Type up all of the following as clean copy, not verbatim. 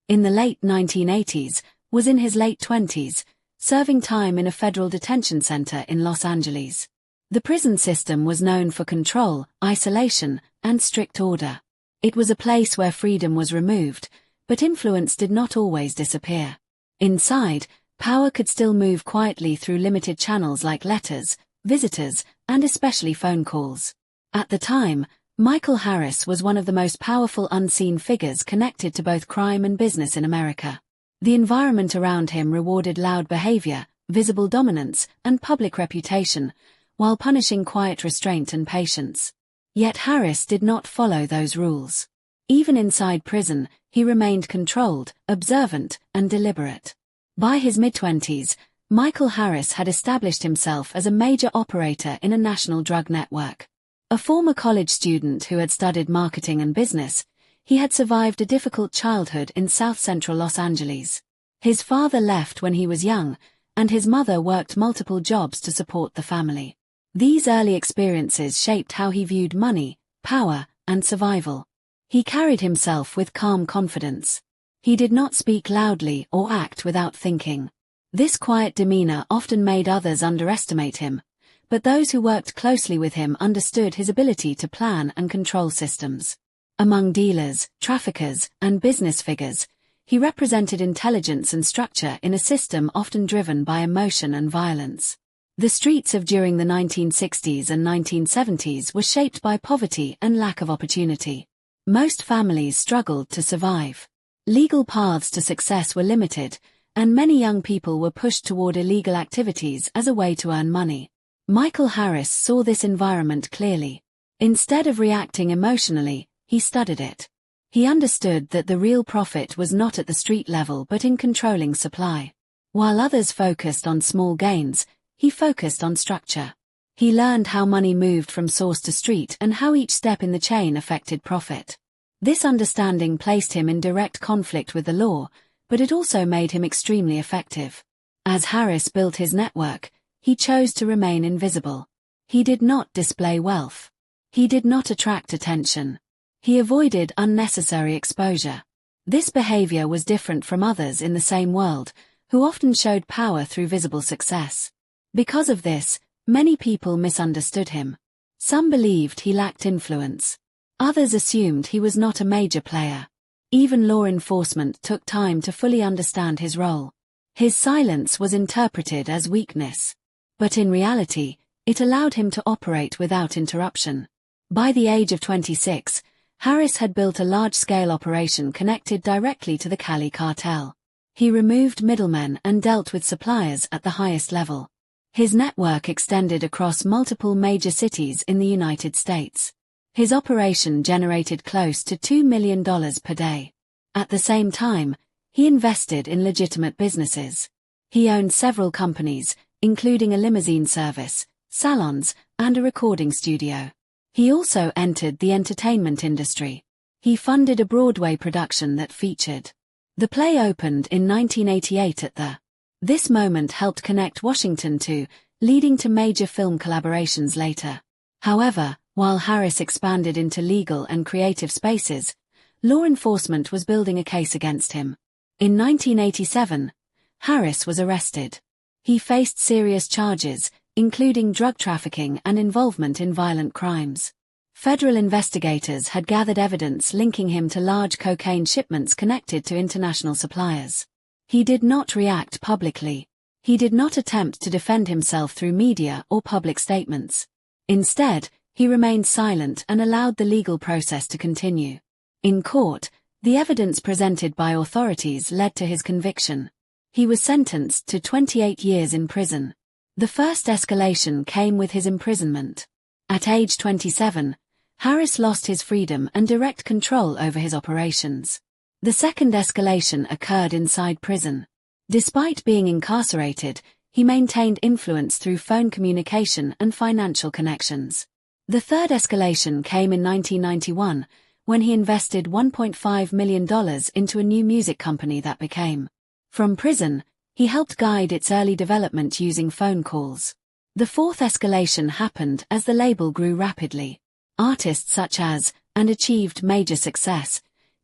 In the late 1980s, was in his late 20s, serving time in a federal detention center in Los Angeles. The prison system was known for control, isolation, and strict order. It was a place where freedom was removed, but influence did not always disappear. Inside, power could still move quietly through limited channels like letters, visitors, and especially phone calls. At the time, Michael Harris was one of the most powerful unseen figures connected to both crime and business in America. The environment around him rewarded loud behavior, visible dominance, and public reputation, while punishing quiet restraint and patience. Yet Harris did not follow those rules. Even inside prison, he remained controlled, observant, and deliberate. By his mid-20s, Michael Harris had established himself as a major operator in a national drug network. A former college student who had studied marketing and business, he had survived a difficult childhood in south-central Los Angeles. His father left when he was young, and his mother worked multiple jobs to support the family. These early experiences shaped how he viewed money, power, and survival. He carried himself with calm confidence. He did not speak loudly or act without thinking. This quiet demeanor often made others underestimate him, but those who worked closely with him understood his ability to plan and control systems. Among dealers, traffickers, and business figures, he represented intelligence and structure in a system often driven by emotion and violence. The streets of during the 1960s and 1970s were shaped by poverty and lack of opportunity. Most families struggled to survive. Legal paths to success were limited, and many young people were pushed toward illegal activities as a way to earn money. Michael Harris saw this environment clearly. Instead of reacting emotionally, he studied it. He understood that the real profit was not at the street level but in controlling supply. While others focused on small gains, he focused on structure. He learned how money moved from source to street and how each step in the chain affected profit. This understanding placed him in direct conflict with the law, but it also made him extremely effective. As Harris built his network, he chose to remain invisible. He did not display wealth. He did not attract attention. He avoided unnecessary exposure. This behavior was different from others in the same world, who often showed power through visible success. Because of this, many people misunderstood him. Some believed he lacked influence. Others assumed he was not a major player. Even law enforcement took time to fully understand his role. His silence was interpreted as weakness. But in reality, it allowed him to operate without interruption. By the age of 26, Harris had built a large-scale operation connected directly to the Cali cartel. He removed middlemen and dealt with suppliers at the highest level. His network extended across multiple major cities in the United States. His operation generated close to $2 million per day. At the same time, he invested in legitimate businesses. He owned several companies, including a limousine service, salons, and a recording studio. He also entered the entertainment industry. He funded a Broadway production that featured. The play opened in 1988 at the. This moment helped connect Washington to, leading to major film collaborations later. However, while Harris expanded into legal and creative spaces, law enforcement was building a case against him. In 1987, Harris was arrested. He faced serious charges, including drug trafficking and involvement in violent crimes. Federal investigators had gathered evidence linking him to large cocaine shipments connected to international suppliers. He did not react publicly. He did not attempt to defend himself through media or public statements. Instead, he remained silent and allowed the legal process to continue. In court, the evidence presented by authorities led to his conviction. He was sentenced to 28 years in prison. The first escalation came with his imprisonment. At age 27, Harris lost his freedom and direct control over his operations. The second escalation occurred inside prison. Despite being incarcerated, he maintained influence through phone communication and financial connections. The third escalation came in 1991, when he invested $1.5 million into a new music company that became. From prison, he helped guide its early development using phone calls. The fourth escalation happened as the label grew rapidly. Artists such as, and achieved major success,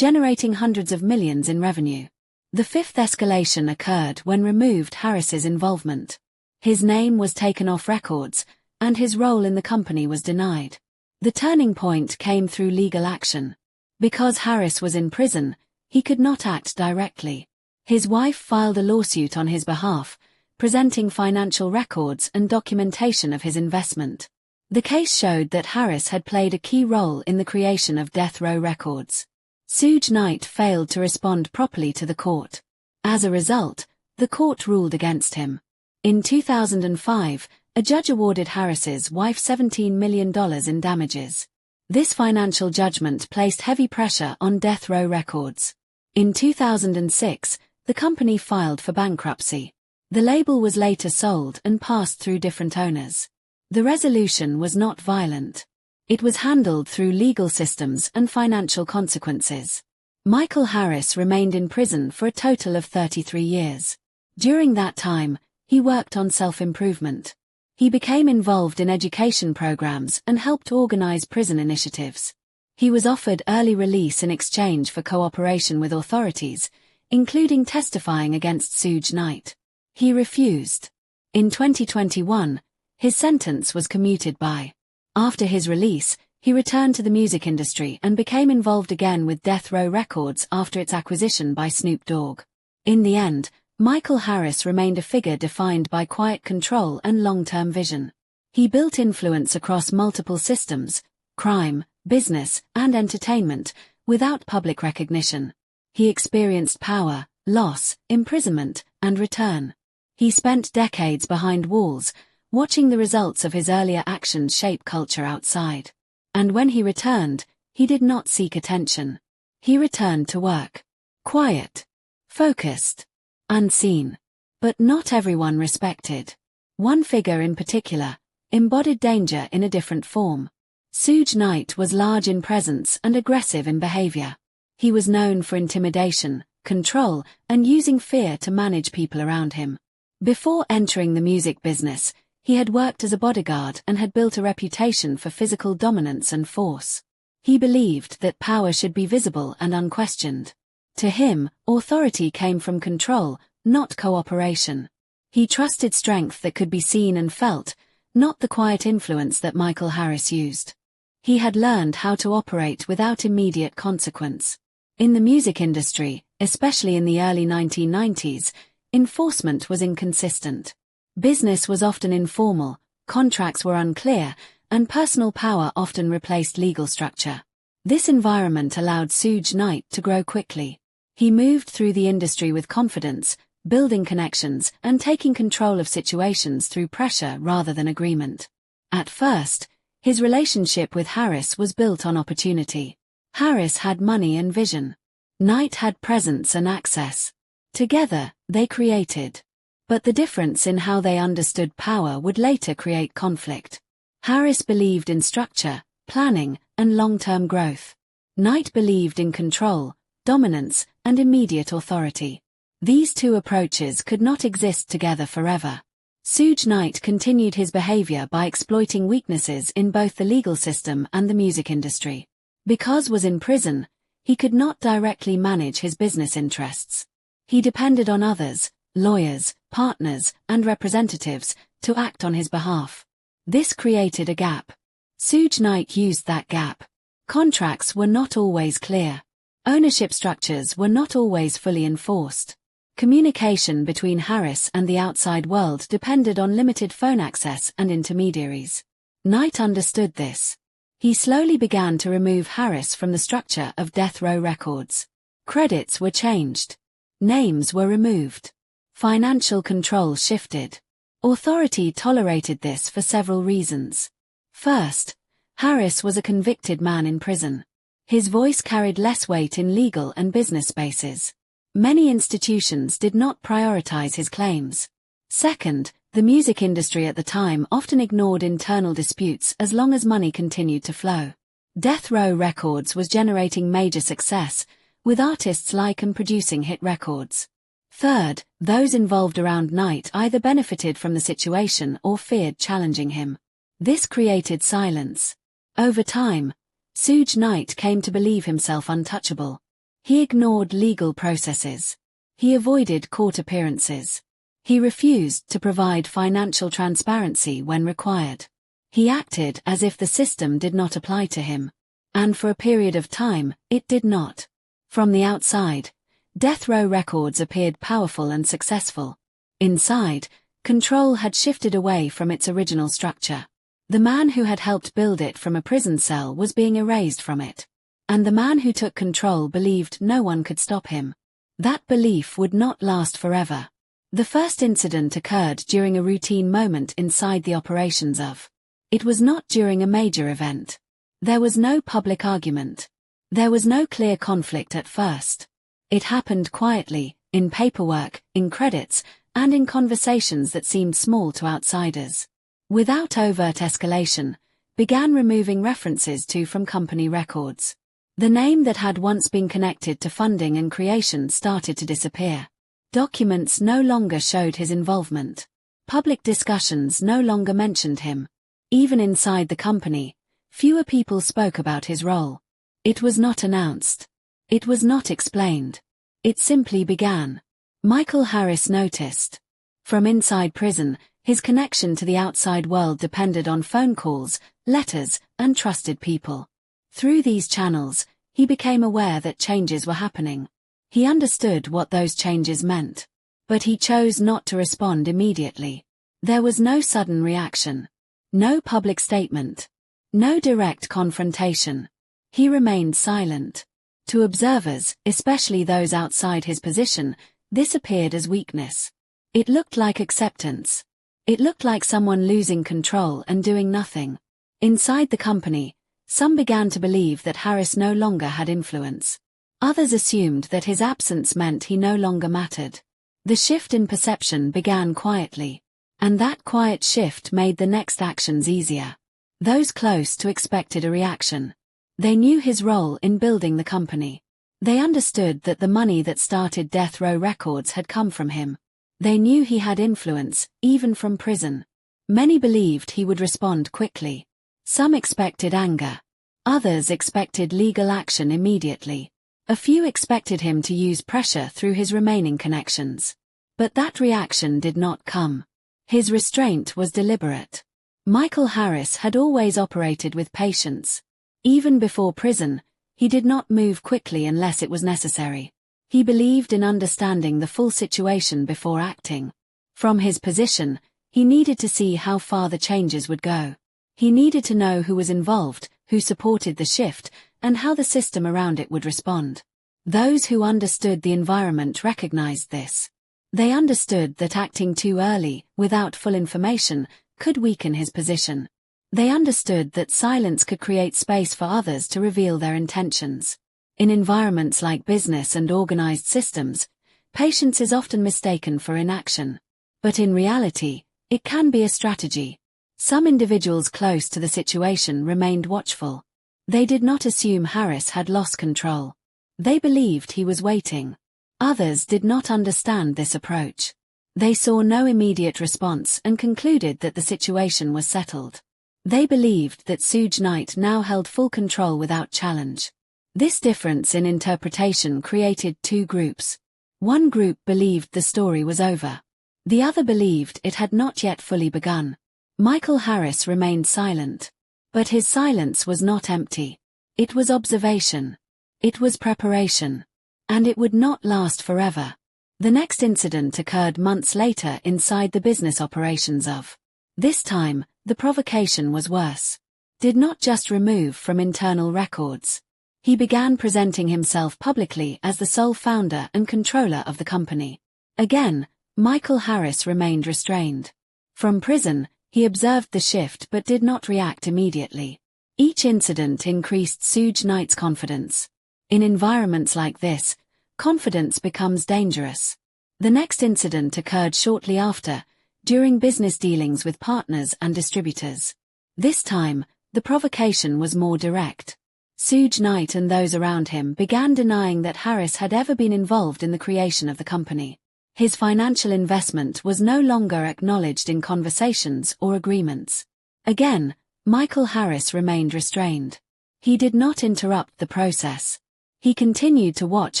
generating hundreds of millions in revenue. The fifth escalation occurred when removed Harris's involvement. His name was taken off records, and his role in the company was denied. The turning point came through legal action. Because Harris was in prison, he could not act directly. His wife filed a lawsuit on his behalf, presenting financial records and documentation of his investment. The case showed that Harris had played a key role in the creation of Death Row Records. Suge Knight failed to respond properly to the court. As a result, the court ruled against him. In 2005, a judge awarded Harris's wife $17 million in damages. This financial judgment placed heavy pressure on Death Row Records. In 2006, the company filed for bankruptcy. The label was later sold and passed through different owners. The resolution was not violent. It was handled through legal systems and financial consequences. Michael Harris remained in prison for a total of 33 years. During that time, he worked on self-improvement. He became involved in education programs and helped organize prison initiatives. He was offered early release in exchange for cooperation with authorities, including testifying against Suge Knight. He refused. In 2021, his sentence was commuted by. After his release, he returned to the music industry and became involved again with Death Row Records after its acquisition by Snoop Dogg. In the end, Michael Harris remained a figure defined by quiet control and long-term vision. He built influence across multiple systems, crime, business, and entertainment, without public recognition. He experienced power, loss, imprisonment, and return. He spent decades behind walls, watching the results of his earlier actions shape culture outside. And when he returned, he did not seek attention. He returned to work. Quiet. Focused. Unseen. But not everyone respected. One figure in particular embodied danger in a different form. Suge Knight was large in presence and aggressive in behavior. He was known for intimidation, control, and using fear to manage people around him. Before entering the music business, he had worked as a bodyguard and had built a reputation for physical dominance and force. He believed that power should be visible and unquestioned. To him, authority came from control, not cooperation. He trusted strength that could be seen and felt, not the quiet influence that Michael Harris used. He had learned how to operate without immediate consequence. In the music industry, especially in the early 1990s, enforcement was inconsistent. Business was often informal, contracts were unclear, and personal power often replaced legal structure. This environment allowed Suge Knight to grow quickly. He moved through the industry with confidence, building connections and taking control of situations through pressure rather than agreement. At first, his relationship with Harris was built on opportunity. Harris had money and vision. Knight had presence and access. Together, they created. But the difference in how they understood power would later create conflict. Harris believed in structure, planning, and long-term growth. Knight believed in control, dominance, and immediate authority. These two approaches could not exist together forever. Suge Knight continued his behavior by exploiting weaknesses in both the legal system and the music industry. Because was in prison, he could not directly manage his business interests. He depended on others, lawyers, partners, and representatives, to act on his behalf. This created a gap. Suge Knight used that gap. Contracts were not always clear. Ownership structures were not always fully enforced. Communication between Harris and the outside world depended on limited phone access and intermediaries. Knight understood this. He slowly began to remove Harris from the structure of Death Row Records. Credits were changed. Names were removed. Financial control shifted. Authority tolerated this for several reasons. First, Harris was a convicted man in prison. His voice carried less weight in legal and business spaces. Many institutions did not prioritize his claims. Second, the music industry at the time often ignored internal disputes as long as money continued to flow. Death Row Records was generating major success, with artists like and producing hit records. Third, those involved around Knight either benefited from the situation or feared challenging him. This created silence. Over time, Suge Knight came to believe himself untouchable. He ignored legal processes. He avoided court appearances. He refused to provide financial transparency when required. He acted as if the system did not apply to him. And for a period of time, it did not. From the outside, Death Row Records appeared powerful and successful. Inside, control had shifted away from its original structure. The man who had helped build it from a prison cell was being erased from it. And the man who took control believed no one could stop him. That belief would not last forever. The first incident occurred during a routine moment inside the operations of. It was not during a major event. There was no public argument. There was no clear conflict at first. It happened quietly, in paperwork, in credits, and in conversations that seemed small to outsiders. Without overt escalation, began removing references to from company records. The name that had once been connected to funding and creation started to disappear. Documents no longer showed his involvement. Public discussions no longer mentioned him. Even inside the company, fewer people spoke about his role. It was not announced. It was not explained. It simply began. Michael Harris noticed. From inside prison, his connection to the outside world depended on phone calls, letters, and trusted people. Through these channels, he became aware that changes were happening. He understood what those changes meant. But he chose not to respond immediately. There was no sudden reaction. No public statement. No direct confrontation. He remained silent. To observers, especially those outside his position, this appeared as weakness. It looked like acceptance. It looked like someone losing control and doing nothing. Inside the company, some began to believe that Harris no longer had influence. Others assumed that his absence meant he no longer mattered. The shift in perception began quietly. And that quiet shift made the next actions easier. Those close to expected a reaction. They knew his role in building the company. They understood that the money that started Death Row Records had come from him. They knew he had influence, even from prison. Many believed he would respond quickly. Some expected anger. Others expected legal action immediately. A few expected him to use pressure through his remaining connections. But that reaction did not come. His restraint was deliberate. Michael Harris had always operated with patience. Even before prison, he did not move quickly unless it was necessary. He believed in understanding the full situation before acting. From his position, he needed to see how far the changes would go. He needed to know who was involved, who supported the shift, and how the system around it would respond. Those who understood the environment recognized this. They understood that acting too early, without full information, could weaken his position. They understood that silence could create space for others to reveal their intentions. In environments like business and organized systems, patience is often mistaken for inaction. But in reality, it can be a strategy. Some individuals close to the situation remained watchful. They did not assume Harris had lost control. They believed he was waiting. Others did not understand this approach. They saw no immediate response and concluded that the situation was settled. They believed that Suge Knight now held full control without challenge. This difference in interpretation created two groups. One group believed the story was over. The other believed it had not yet fully begun. Michael Harris remained silent. But his silence was not empty. It was observation. It was preparation. And it would not last forever. The next incident occurred months later inside the business operations of. This time, the provocation was worse. Did not just remove from internal records. He began presenting himself publicly as the sole founder and controller of the company. Again, Michael Harris remained restrained. From prison, he observed the shift but did not react immediately. Each incident increased Suge Knight's confidence. In environments like this, confidence becomes dangerous. The next incident occurred shortly after, during business dealings with partners and distributors. This time, the provocation was more direct. Suge Knight and those around him began denying that Harris had ever been involved in the creation of the company. His financial investment was no longer acknowledged in conversations or agreements. Again, Michael Harris remained restrained. He did not interrupt the process. He continued to watch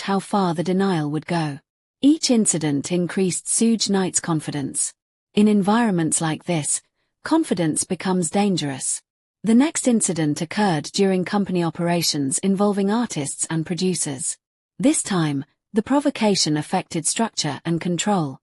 how far the denial would go. Each incident increased Suge Knight's confidence. In environments like this, confidence becomes dangerous. The next incident occurred during company operations involving artists and producers. This time, the provocation affected structure and control.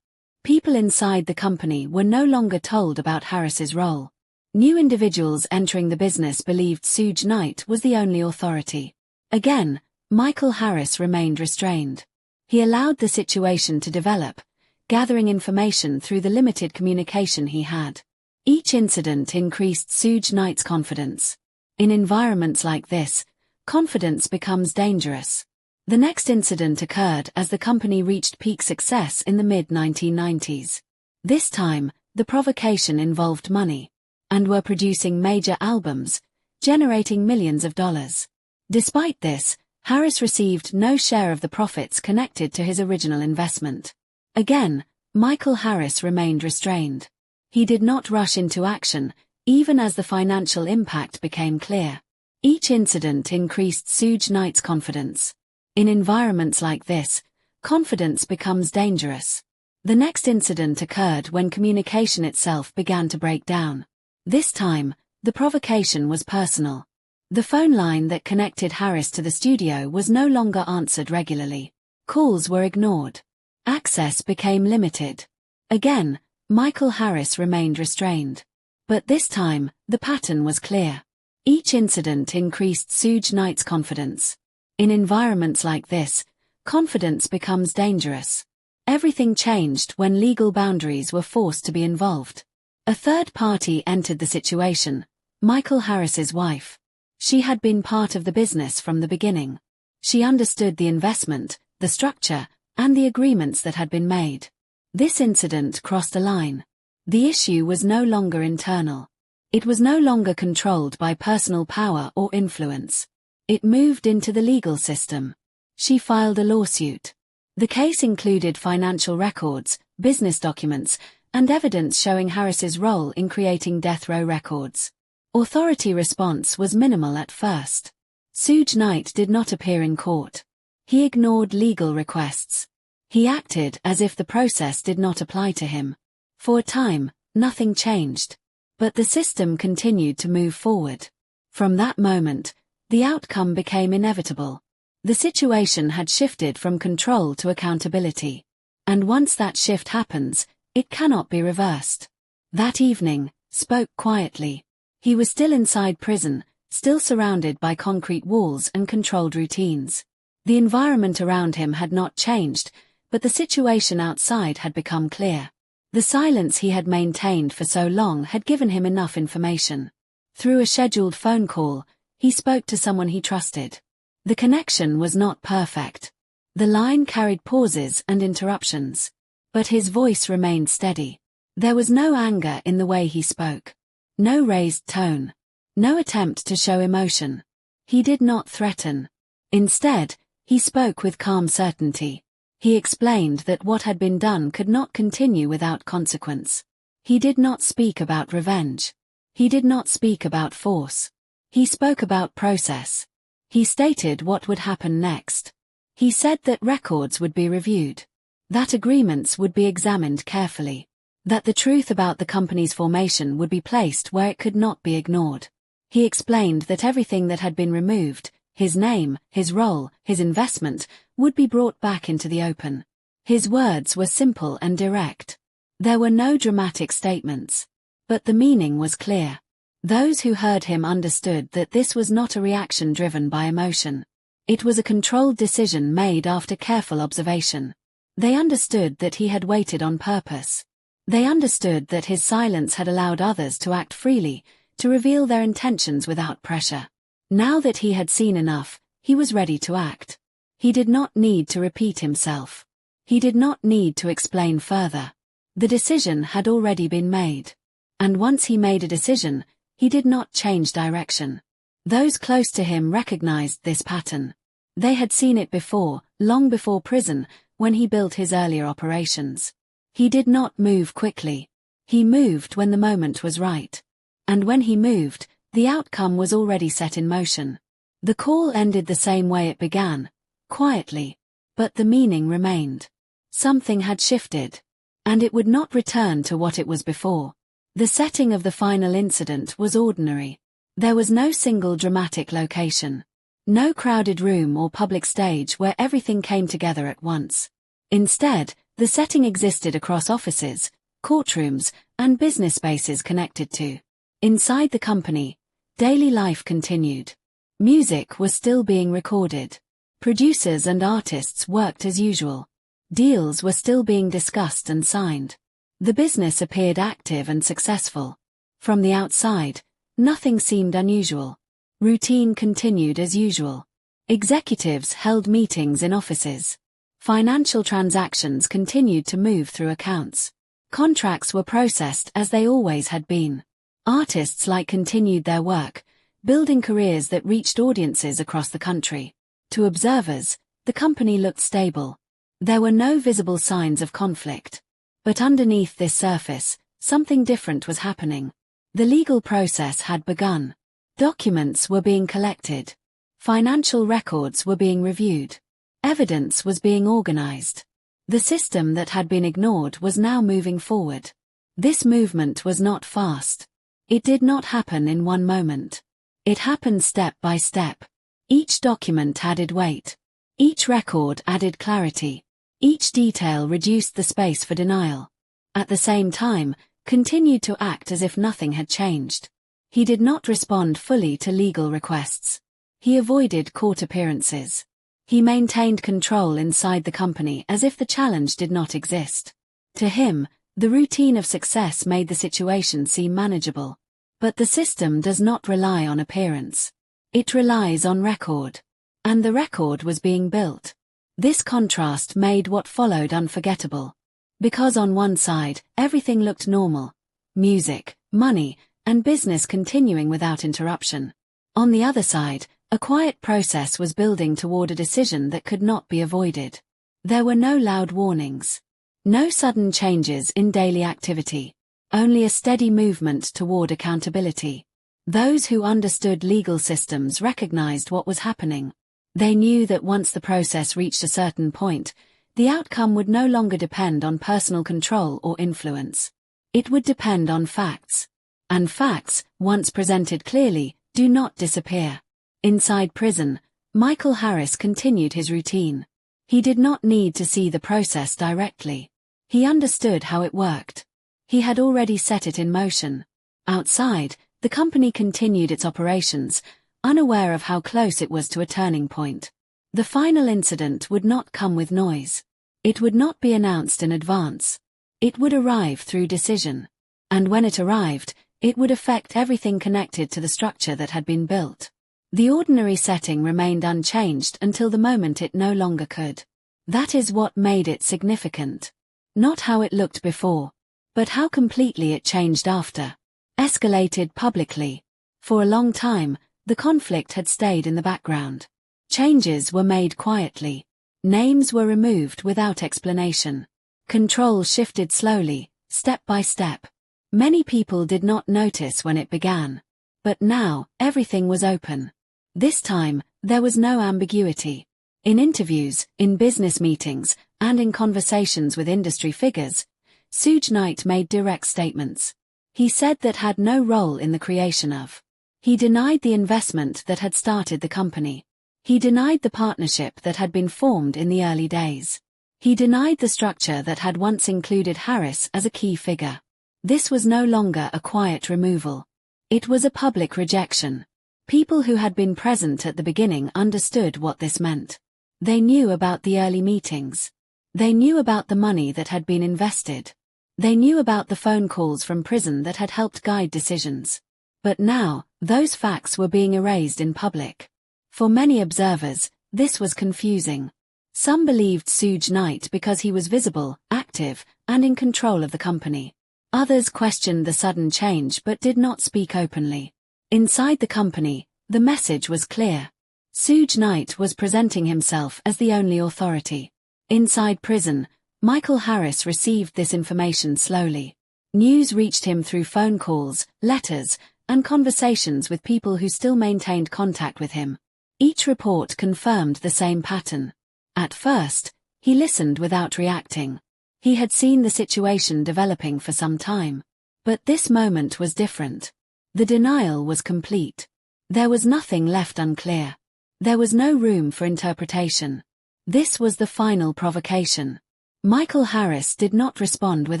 People inside the company were no longer told about Harris's role. New individuals entering the business believed Suge Knight was the only authority. Again, Michael Harris remained restrained. He allowed the situation to develop, gathering information through the limited communication he had. Each incident increased Suge Knight's confidence. In environments like this, confidence becomes dangerous. The next incident occurred as the company reached peak success in the mid-1990s. This time, the provocation involved money, and were producing major albums, generating millions of dollars. Despite this, Harris received no share of the profits connected to his original investment. Again, Michael Harris remained restrained. He did not rush into action, even as the financial impact became clear. Each incident increased Suge Knight's confidence. In environments like this, confidence becomes dangerous. The next incident occurred when communication itself began to break down. This time, the provocation was personal. The phone line that connected Harris to the studio was no longer answered regularly. Calls were ignored. Access became limited. Again, Michael Harris remained restrained. But this time, the pattern was clear. Each incident increased Suge Knight's confidence. In environments like this, confidence becomes dangerous. Everything changed when legal boundaries were forced to be involved. A third party entered the situation, Michael Harris's wife. She had been part of the business from the beginning. She understood the investment, the structure, and the agreements that had been made. This incident crossed a line. The issue was no longer internal. It was no longer controlled by personal power or influence. It moved into the legal system. She filed a lawsuit. The case included financial records, business documents, and evidence showing Harris's role in creating death row records. Authority response was minimal at first. Suge Knight did not appear in court. He ignored legal requests. He acted as if the process did not apply to him. For a time, nothing changed. But the system continued to move forward. From that moment, the outcome became inevitable. The situation had shifted from control to accountability. And once that shift happens, it cannot be reversed. That evening, spoke quietly. He was still inside prison, still surrounded by concrete walls and controlled routines. The environment around him had not changed, but the situation outside had become clear. The silence he had maintained for so long had given him enough information. Through a scheduled phone call, he spoke to someone he trusted. The connection was not perfect. The line carried pauses and interruptions. But his voice remained steady. There was no anger in the way he spoke. No raised tone. No attempt to show emotion. He did not threaten. Instead, he spoke with calm certainty. He explained that what had been done could not continue without consequence. He did not speak about revenge. He did not speak about force. He spoke about process. He stated what would happen next. He said that records would be reviewed. That agreements would be examined carefully. That the truth about the company's formation would be placed where it could not be ignored. He explained that everything that had been removed, his name, his role, his investment, would be brought back into the open. His words were simple and direct. There were no dramatic statements. But the meaning was clear. Those who heard him understood that this was not a reaction driven by emotion. It was a controlled decision made after careful observation. They understood that he had waited on purpose. They understood that his silence had allowed others to act freely, to reveal their intentions without pressure. Now that he had seen enough, he was ready to act. He did not need to repeat himself. He did not need to explain further. The decision had already been made. And once he made a decision, he did not change direction. Those close to him recognized this pattern. They had seen it before, long before prison, when he built his earlier operations. He did not move quickly. He moved when the moment was right. And when he moved, the outcome was already set in motion. The call ended the same way it began, quietly. But the meaning remained. Something had shifted. And it would not return to what it was before. The setting of the final incident was ordinary. There was no single dramatic location. No crowded room or public stage where everything came together at once. Instead, the setting existed across offices, courtrooms, and business spaces connected to. Inside the company, daily life continued. Music was still being recorded. Producers and artists worked as usual. Deals were still being discussed and signed. The business appeared active and successful. From the outside, nothing seemed unusual. Routine continued as usual. Executives held meetings in offices. Financial transactions continued to move through accounts. Contracts were processed as they always had been. Artists continued their work, building careers that reached audiences across the country. To observers, the company looked stable. There were no visible signs of conflict. But underneath this surface, something different was happening. The legal process had begun. Documents were being collected. Financial records were being reviewed. Evidence was being organized. The system that had been ignored was now moving forward. This movement was not fast. It did not happen in one moment. It happened step by step. Each document added weight. Each record added clarity. Each detail reduced the space for denial. At the same time, continued to act as if nothing had changed. He did not respond fully to legal requests. He avoided court appearances. He maintained control inside the company as if the challenge did not exist. To him, the routine of success made the situation seem manageable. But the system does not rely on appearance. It relies on record. And the record was being built. This contrast made what followed unforgettable. Because on one side, everything looked normal. Music, money, and business continuing without interruption. On the other side, a quiet process was building toward a decision that could not be avoided. There were no loud warnings. No sudden changes in daily activity. Only a steady movement toward accountability. Those who understood legal systems recognized what was happening. They knew that once the process reached a certain point, the outcome would no longer depend on personal control or influence. It would depend on facts. And facts, once presented clearly, do not disappear. Inside prison, Michael Harris continued his routine. He did not need to see the process directly. He understood how it worked. He had already set it in motion. Outside, the company continued its operations, unaware of how close it was to a turning point. The final incident would not come with noise. It would not be announced in advance. It would arrive through decision. And when it arrived, it would affect everything connected to the structure that had been built. The ordinary setting remained unchanged until the moment it no longer could. That is what made it significant. Not how it looked before, but how completely it changed after. Escalated publicly. For a long time, the conflict had stayed in the background. Changes were made quietly. Names were removed without explanation. Control shifted slowly, step by step. Many people did not notice when it began. But now, everything was open. This time, there was no ambiguity. In interviews, in business meetings, and in conversations with industry figures, Suge Knight made direct statements. He said that had no role in the creation of. He denied the investment that had started the company. He denied the partnership that had been formed in the early days. He denied the structure that had once included Harris as a key figure. This was no longer a quiet removal. It was a public rejection. People who had been present at the beginning understood what this meant. They knew about the early meetings. They knew about the money that had been invested. They knew about the phone calls from prison that had helped guide decisions. But now, those facts were being erased in public. For many observers, this was confusing. Some believed Suge Knight because he was visible, active, and in control of the company. Others questioned the sudden change but did not speak openly. Inside the company, the message was clear. Suge Knight was presenting himself as the only authority. Inside prison, Michael Harris received this information slowly. News reached him through phone calls, letters, and conversations with people who still maintained contact with him. Each report confirmed the same pattern. At first, he listened without reacting. He had seen the situation developing for some time. But this moment was different. The denial was complete. There was nothing left unclear. There was no room for interpretation. This was the final provocation. Michael Harris did not respond with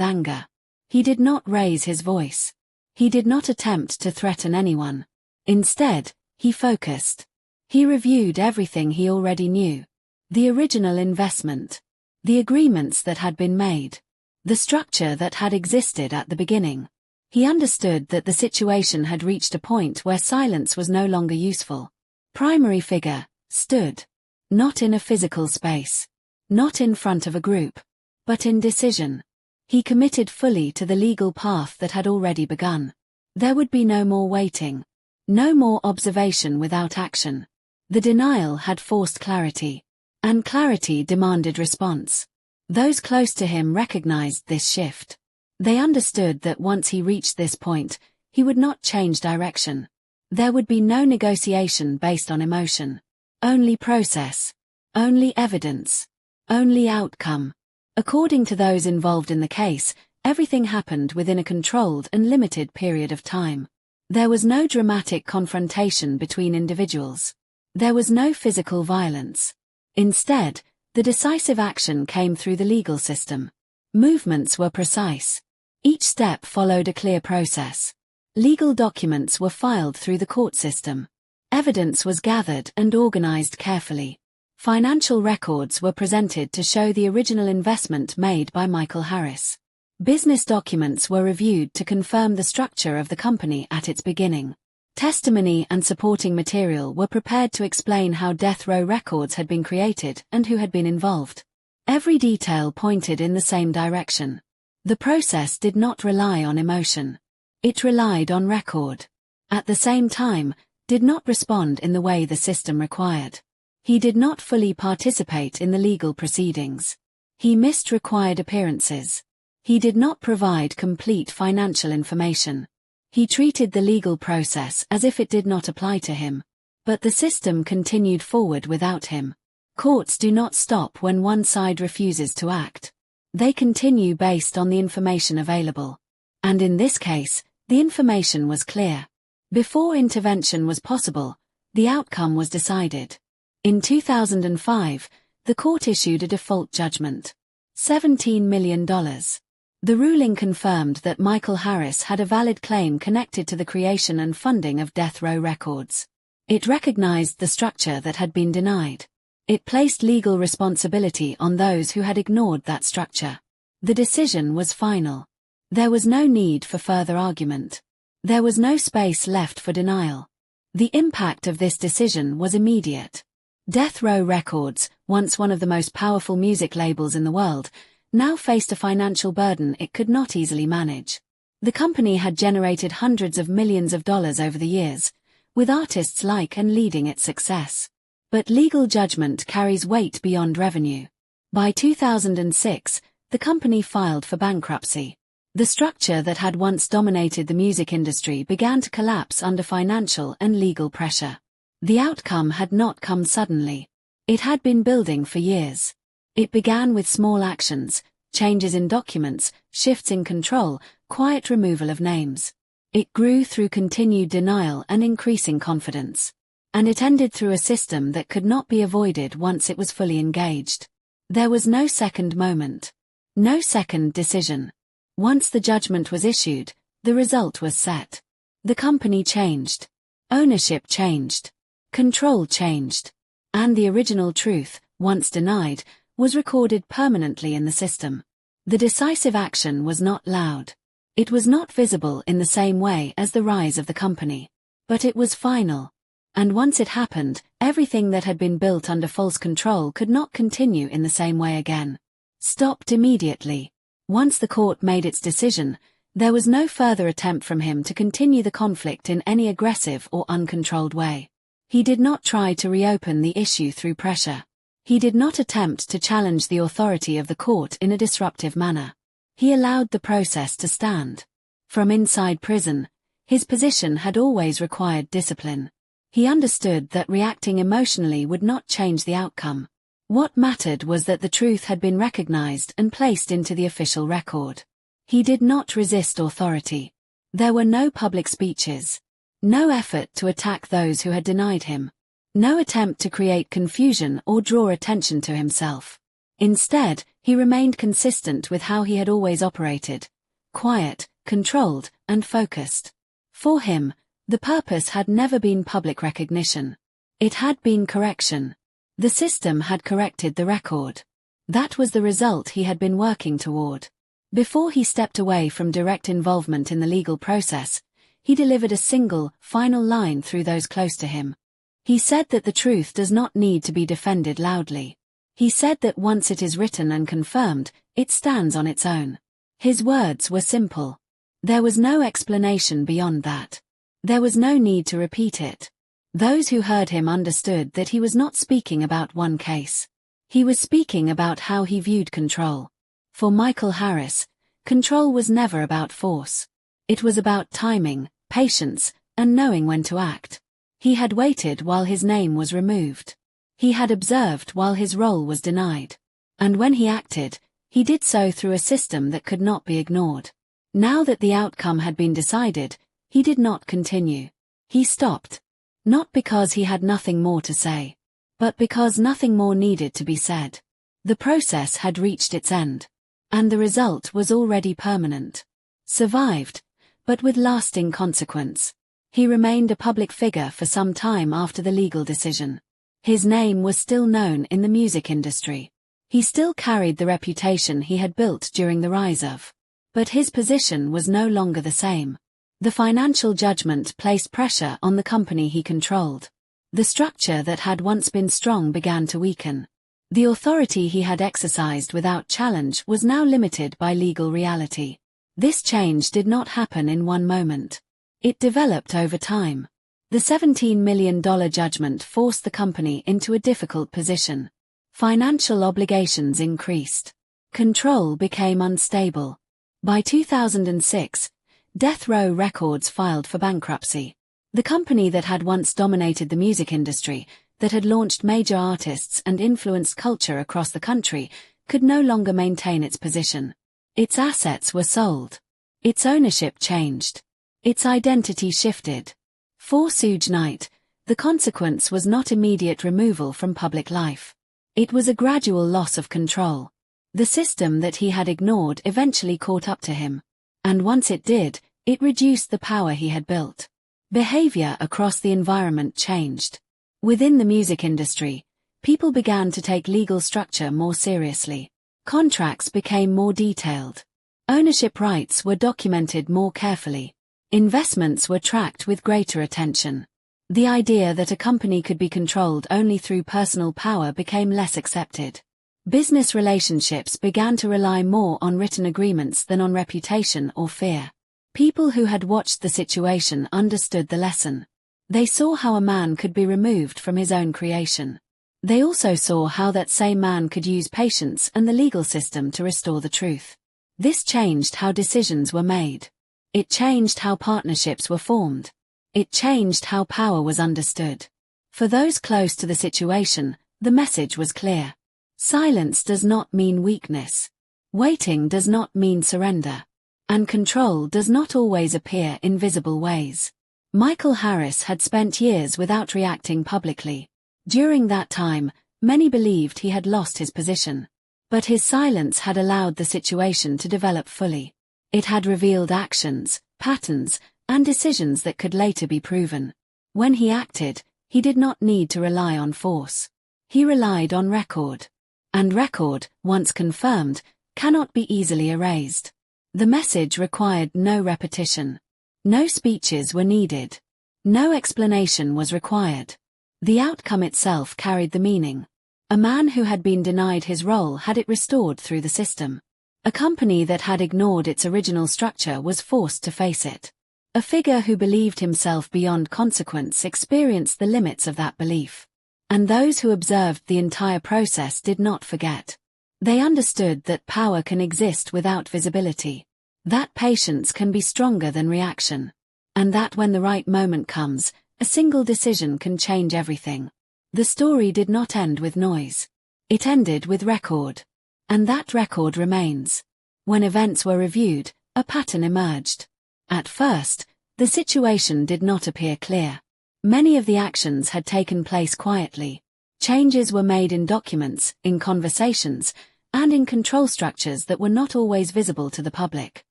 anger. He did not raise his voice. He did not attempt to threaten anyone. Instead, he focused. He reviewed everything he already knew. The original investment. The agreements that had been made. The structure that had existed at the beginning. He understood that the situation had reached a point where silence was no longer useful. Primary figure, stood. Not in a physical space. Not in front of a group. But in decision. He committed fully to the legal path that had already begun. There would be no more waiting. No more observation without action. The denial had forced clarity. And clarity demanded response. Those close to him recognized this shift. They understood that once he reached this point, he would not change direction. There would be no negotiation based on emotion. Only process. Only evidence. Only outcome. According to those involved in the case, everything happened within a controlled and limited period of time. There was no dramatic confrontation between individuals. There was no physical violence. Instead, the decisive action came through the legal system. Movements were precise. Each step followed a clear process. Legal documents were filed through the court system. Evidence was gathered and organized carefully. Financial records were presented to show the original investment made by Michael Harris. Business documents were reviewed to confirm the structure of the company at its beginning. Testimony and supporting material were prepared to explain how Death Row Records had been created and who had been involved. Every detail pointed in the same direction. The process did not rely on emotion. It relied on record. At the same time, did not respond in the way the system required. He did not fully participate in the legal proceedings. He missed required appearances. He did not provide complete financial information. He treated the legal process as if it did not apply to him. But the system continued forward without him. Courts do not stop when one side refuses to act. They continue based on the information available. And in this case, the information was clear. Before intervention was possible, the outcome was decided. In 2005, the court issued a default judgment. $17 million. The ruling confirmed that Michael Harris had a valid claim connected to the creation and funding of Death Row Records. It recognized the structure that had been denied. It placed legal responsibility on those who had ignored that structure. The decision was final. There was no need for further argument. There was no space left for denial. The impact of this decision was immediate. Death Row Records, once one of the most powerful music labels in the world, now faced a financial burden it could not easily manage. The company had generated hundreds of millions of dollars over the years, with artists like and leading its success. But legal judgment carries weight beyond revenue. By 2006, the company filed for bankruptcy. The structure that had once dominated the music industry began to collapse under financial and legal pressure. The outcome had not come suddenly. It had been building for years. It began with small actions, changes in documents, shifts in control, quiet removal of names. It grew through continued denial and increasing confidence. And it ended through a system that could not be avoided once it was fully engaged. There was no second moment. No second decision. Once the judgment was issued, the result was set. The company changed. Ownership changed. Control changed. And the original truth, once denied, was recorded permanently in the system. The decisive action was not loud. It was not visible in the same way as the rise of the company. But it was final. And once it happened, everything that had been built under false control could not continue in the same way again. Stopped immediately. Once the court made its decision, there was no further attempt from him to continue the conflict in any aggressive or uncontrolled way. He did not try to reopen the issue through pressure. He did not attempt to challenge the authority of the court in a disruptive manner. He allowed the process to stand. From inside prison, his position had always required discipline. He understood that reacting emotionally would not change the outcome. What mattered was that the truth had been recognized and placed into the official record. He did not resist authority. There were no public speeches. No effort to attack those who had denied him. No attempt to create confusion or draw attention to himself. Instead, he remained consistent with how he had always operated. Quiet, controlled, and focused. For him, the purpose had never been public recognition. It had been correction. The system had corrected the record. That was the result he had been working toward. Before he stepped away from direct involvement in the legal process, he delivered a single, final line through those close to him. He said that the truth does not need to be defended loudly. He said that once it is written and confirmed, it stands on its own. His words were simple. There was no explanation beyond that. There was no need to repeat it. Those who heard him understood that he was not speaking about one case. He was speaking about how he viewed control. For Michael Harris, control was never about force. It was about timing, patience, and knowing when to act. He had waited while his name was removed. He had observed while his role was denied. And when he acted, he did so through a system that could not be ignored. Now that the outcome had been decided, he did not continue. He stopped. Not because he had nothing more to say, but because nothing more needed to be said. The process had reached its end. And the result was already permanent. Survived, but with lasting consequence. He remained a public figure for some time after the legal decision. His name was still known in the music industry. He still carried the reputation he had built during the rise of. But his position was no longer the same. The financial judgment placed pressure on the company he controlled. The structure that had once been strong began to weaken. The authority he had exercised without challenge was now limited by legal reality. This change did not happen in one moment. It developed over time. The $17 million judgment forced the company into a difficult position. Financial obligations increased. Control became unstable. By 2006, Death Row Records filed for bankruptcy. The company that had once dominated the music industry, that had launched major artists and influenced culture across the country, could no longer maintain its position. Its assets were sold. Its ownership changed. Its identity shifted. For Suge Knight, the consequence was not immediate removal from public life. It was a gradual loss of control. The system that he had ignored eventually caught up to him. And once it did, it reduced the power he had built. Behavior across the environment changed. Within the music industry, people began to take legal structure more seriously. Contracts became more detailed. Ownership rights were documented more carefully. Investments were tracked with greater attention. The idea that a company could be controlled only through personal power became less accepted. Business relationships began to rely more on written agreements than on reputation or fear. People who had watched the situation understood the lesson. They saw how a man could be removed from his own creation. They also saw how that same man could use patience and the legal system to restore the truth. This changed how decisions were made. It changed how partnerships were formed. It changed how power was understood. For those close to the situation, the message was clear. Silence does not mean weakness. Waiting does not mean surrender. And control does not always appear in visible ways. Michael Harris had spent years without reacting publicly. During that time, many believed he had lost his position. But his silence had allowed the situation to develop fully. It had revealed actions, patterns, and decisions that could later be proven. When he acted, he did not need to rely on force. He relied on record. And record, once confirmed, cannot be easily erased. The message required no repetition. No speeches were needed. No explanation was required. The outcome itself carried the meaning. A man who had been denied his role had it restored through the system. A company that had ignored its original structure was forced to face it. A figure who believed himself beyond consequence experienced the limits of that belief. And those who observed the entire process did not forget. They understood that power can exist without visibility. That patience can be stronger than reaction. And that when the right moment comes, a single decision can change everything. The story did not end with noise. It ended with record. And that record remains. When events were reviewed, a pattern emerged. At first, the situation did not appear clear. Many of the actions had taken place quietly. Changes were made in documents, in conversations, and in control structures that were not always visible to the public.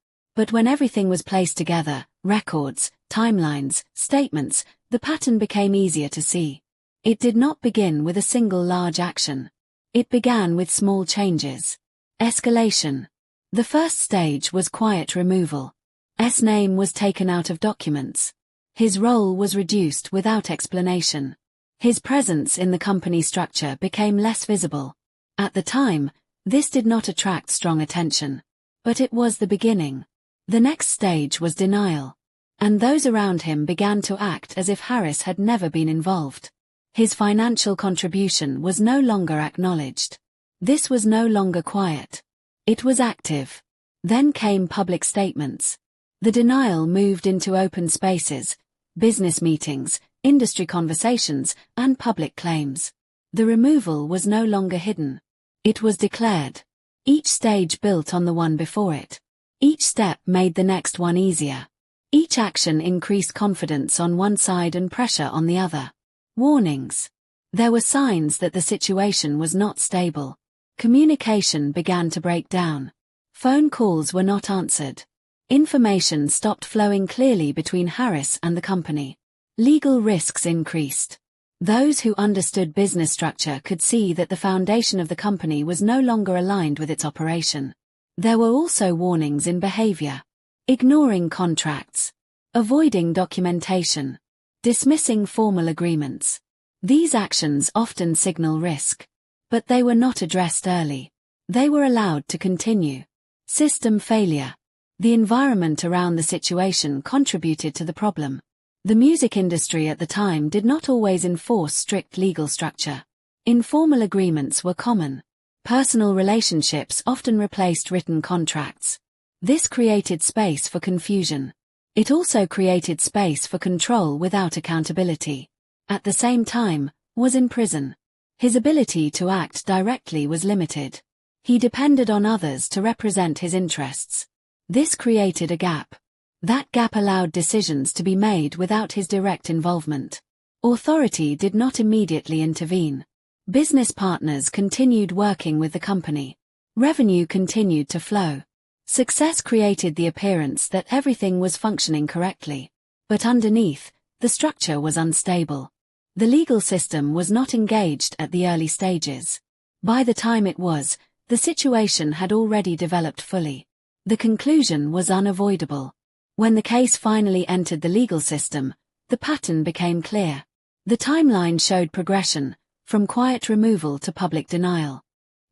But when everything was placed together, records, timelines, statements, the pattern became easier to see. It did not begin with a single large action. It began with small changes. Escalation. The first stage was quiet removal. S' name was taken out of documents. His role was reduced without explanation. His presence in the company structure became less visible. At the time, this did not attract strong attention. But it was the beginning. The next stage was denial. And those around him began to act as if Harris had never been involved. His financial contribution was no longer acknowledged. This was no longer quiet. It was active. Then came public statements. The denial moved into open spaces, business meetings, industry conversations, and public claims. The removal was no longer hidden. It was declared. Each stage built on the one before it. Each step made the next one easier. Each action increased confidence on one side and pressure on the other. Warnings. There were signs that the situation was not stable. Communication began to break down. Phone calls were not answered. Information stopped flowing clearly between Harris and the company. Legal risks increased. Those who understood business structure could see that the foundation of the company was no longer aligned with its operation. There were also warnings in behavior. Ignoring contracts. Avoiding documentation. Dismissing formal agreements. These actions often signal risk. But they were not addressed early. They were allowed to continue. System failure. The environment around the situation contributed to the problem. The music industry at the time did not always enforce strict legal structure. Informal agreements were common. Personal relationships often replaced written contracts. This created space for confusion. It also created space for control without accountability. At the same time, was in prison. His ability to act directly was limited. He depended on others to represent his interests. This created a gap. That gap allowed decisions to be made without his direct involvement. Authority did not immediately intervene. Business partners continued working with the company. Revenue continued to flow. Success created the appearance that everything was functioning correctly. But underneath, the structure was unstable. The legal system was not engaged at the early stages. By the time it was, the situation had already developed fully. The conclusion was unavoidable. When the case finally entered the legal system, the pattern became clear. The timeline showed progression, from quiet removal to public denial.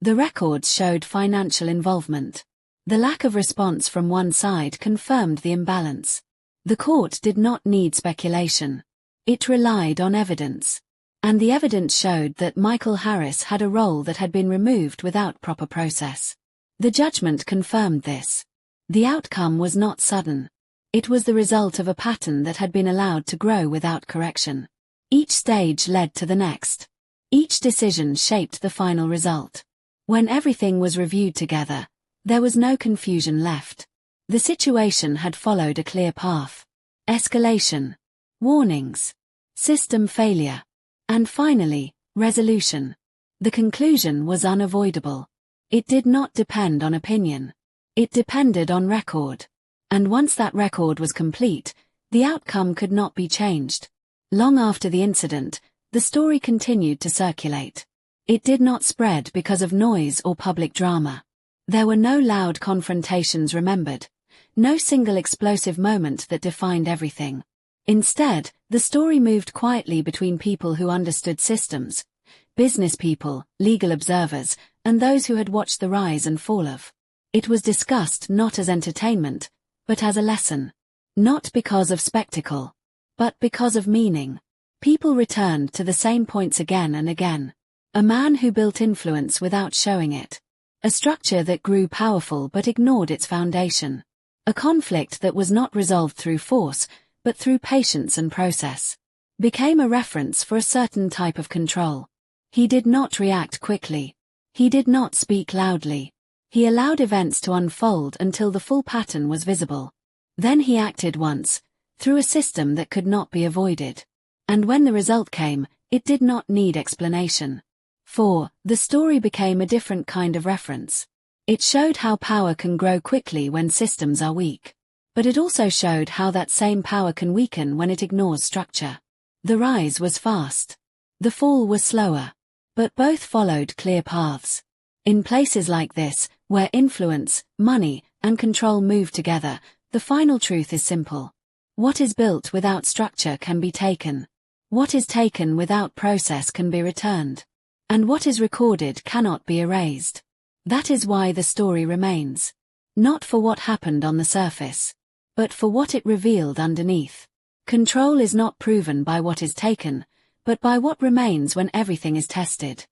The records showed financial involvement. The lack of response from one side confirmed the imbalance. The court did not need speculation. It relied on evidence. And the evidence showed that Michael Harris had a role that had been removed without proper process. The judgment confirmed this. The outcome was not sudden. It was the result of a pattern that had been allowed to grow without correction. Each stage led to the next. Each decision shaped the final result. When everything was reviewed together, there was no confusion left. The situation had followed a clear path. Escalation. Warnings. System failure. And finally, resolution. The conclusion was unavoidable. It did not depend on opinion. It depended on record. And once that record was complete, the outcome could not be changed. Long after the incident, the story continued to circulate. It did not spread because of noise or public drama. There were no loud confrontations remembered, no single explosive moment that defined everything. Instead, the story moved quietly between people who understood systems, business people, legal observers, and those who had watched the rise and fall of. It was discussed not as entertainment, but as a lesson. Not because of spectacle, but because of meaning. People returned to the same points again and again. A man who built influence without showing it. A structure that grew powerful but ignored its foundation. A conflict that was not resolved through force, but through patience and process. Became a reference for a certain type of control. He did not react quickly. He did not speak loudly. He allowed events to unfold until the full pattern was visible. Then he acted once, through a system that could not be avoided. And when the result came, it did not need explanation. 4. The story became a different kind of reference. It showed how power can grow quickly when systems are weak. But it also showed how that same power can weaken when it ignores structure. The rise was fast. The fall was slower. But both followed clear paths. In places like this, where influence, money, and control move together, the final truth is simple. What is built without structure can be taken. What is taken without process can be returned. And what is recorded cannot be erased. That is why the story remains. Not for what happened on the surface, but for what it revealed underneath. Control is not proven by what is taken, but by what remains when everything is tested.